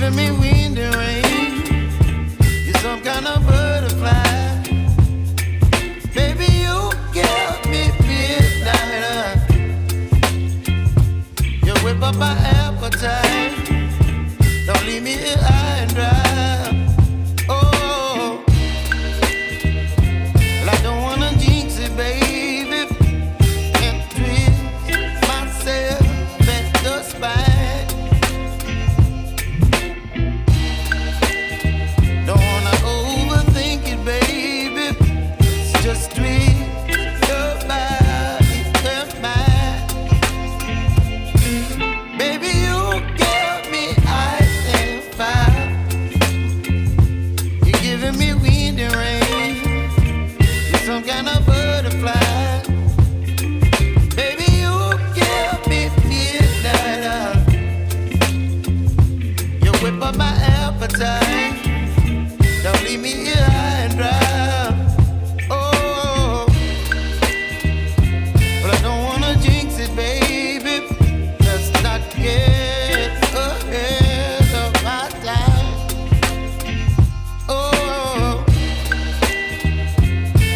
giving me wind and rain. You're some kind of butterfly. Baby, you give me midnight. You whip up my appetite. Don't leave me here high and dry. Oh, well, I don't wanna jinx it, baby, and twist myself at the spine. Don't wanna overthink it, baby. It's just twist your body and mine. Baby, you give me ice and fire. You're giving me wind and rain. You're some kind of butterfly. Baby, you give me midnight. You whip up my appetite. Don't leave me here high and dry. Oh, but I don't wanna jinx it, baby. Let's not get ahead of my time. Oh,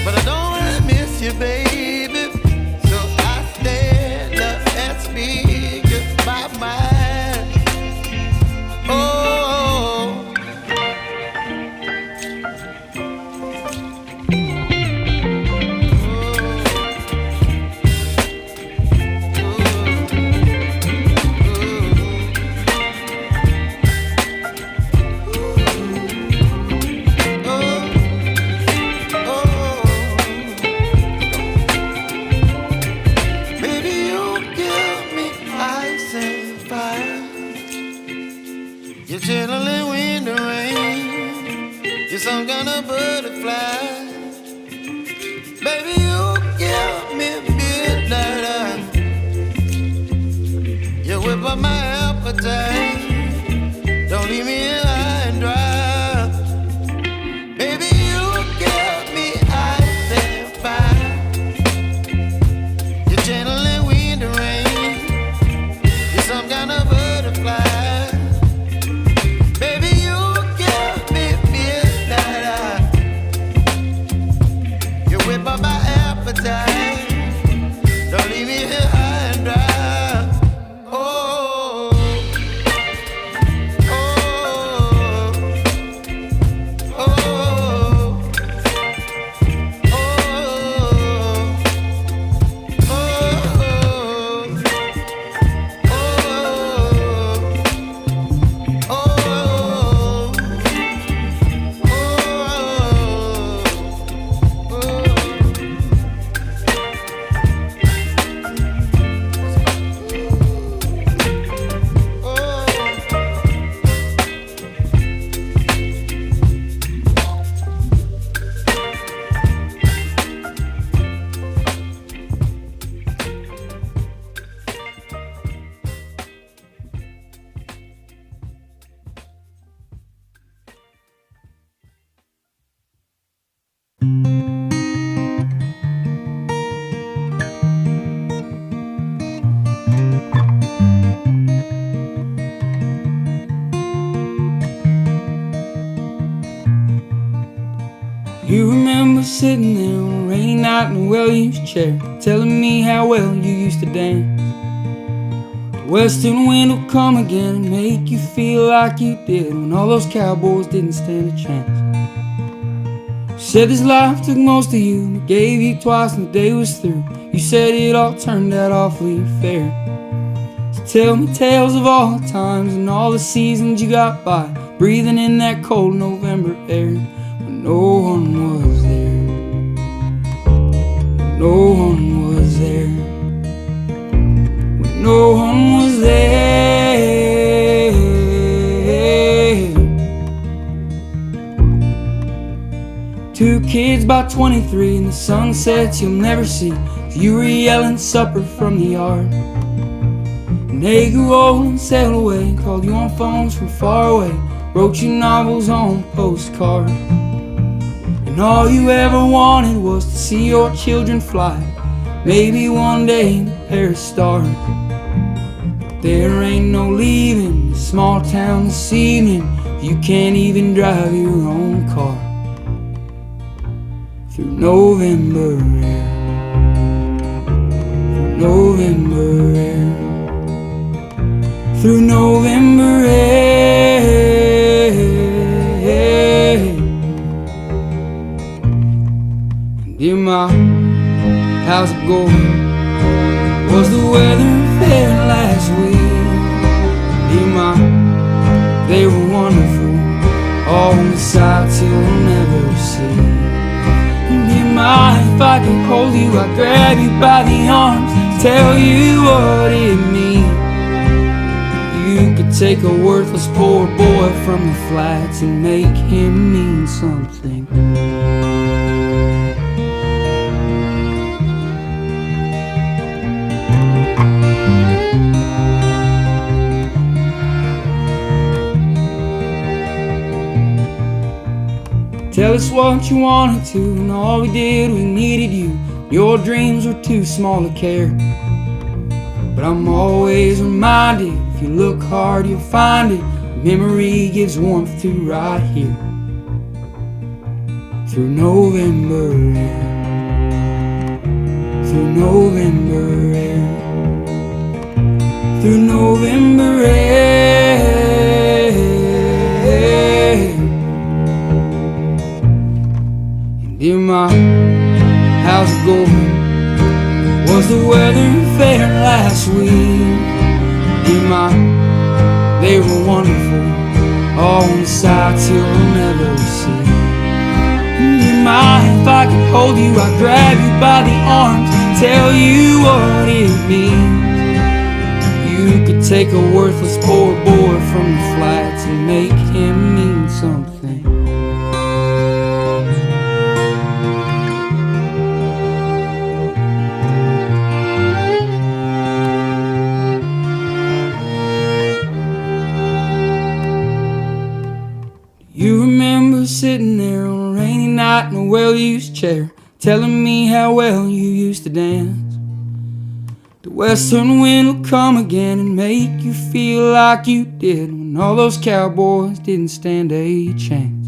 but I don't wanna miss you, baby. So I stand up and speak my mind. Oh. Baby, you give me ice and fire. You're channeling wind and rain. You're some kind of butterfly. Baby, you give me midnight. You whip up my appetite. Don't leave me here high and dry. Baby, you give me ice and fire. You're channeling wind and rain. You're some kind of butterfly. Baby, you give me midnight. You whip up my appetite. Don't leave me here high and dry. Oh, oh, oh, oh, You remember sitting there on a rainy night in a well-used chair, telling me how well you used to dance. The western wind will come again and make you feel like you did when all those cowboys didn't stand a chance. You said this life took most of you, but gave you twice and the day was through. You said it all turned out awfully fair. So tell me tales of all the times and all the seasons you got by, breathing in that cold November air when no one was there. When no one was there. When no one was there. Two kids by 23 and the sunsets you'll never see. You were yelling supper from the yard. And they grew old and sailed away, called you on phones from far away, wrote you novels on postcards. And all you ever wanted was to see your children fly, maybe one day in a pair of stars. There ain't no leaving this small town this evening. You can't even drive your own car through November air, through November air, through November air. Dear Ma, how's it going? Was the weather fair last week? Dear Ma, they were wonderful, all the sights you'll never see. Dear Ma, if I could hold you, I'd grab you by the arms, tell you what it means. You could take a worthless poor boy from the flats and make him mean something. Tell us what you wanted to, and all we did was needed you. Your dreams were too small to care. But I'm always reminded, if you look hard you'll find it. Memory gives warmth to right here, through November air, through November air, through November air. Dear Ma, how's it going? Was the weather fair last week? Dear Ma, they were wonderful, all the sights you'll never see. Dear Ma, if I could hold you, I'd grab you by the arms, tell you what it means. You could take a worthless poor boy from the flats and make him mean something. You remember sitting there on a rainy night in a well-used chair, telling me how well you used to dance. The western wind will come again and make you feel like you did when all those cowboys didn't stand a chance.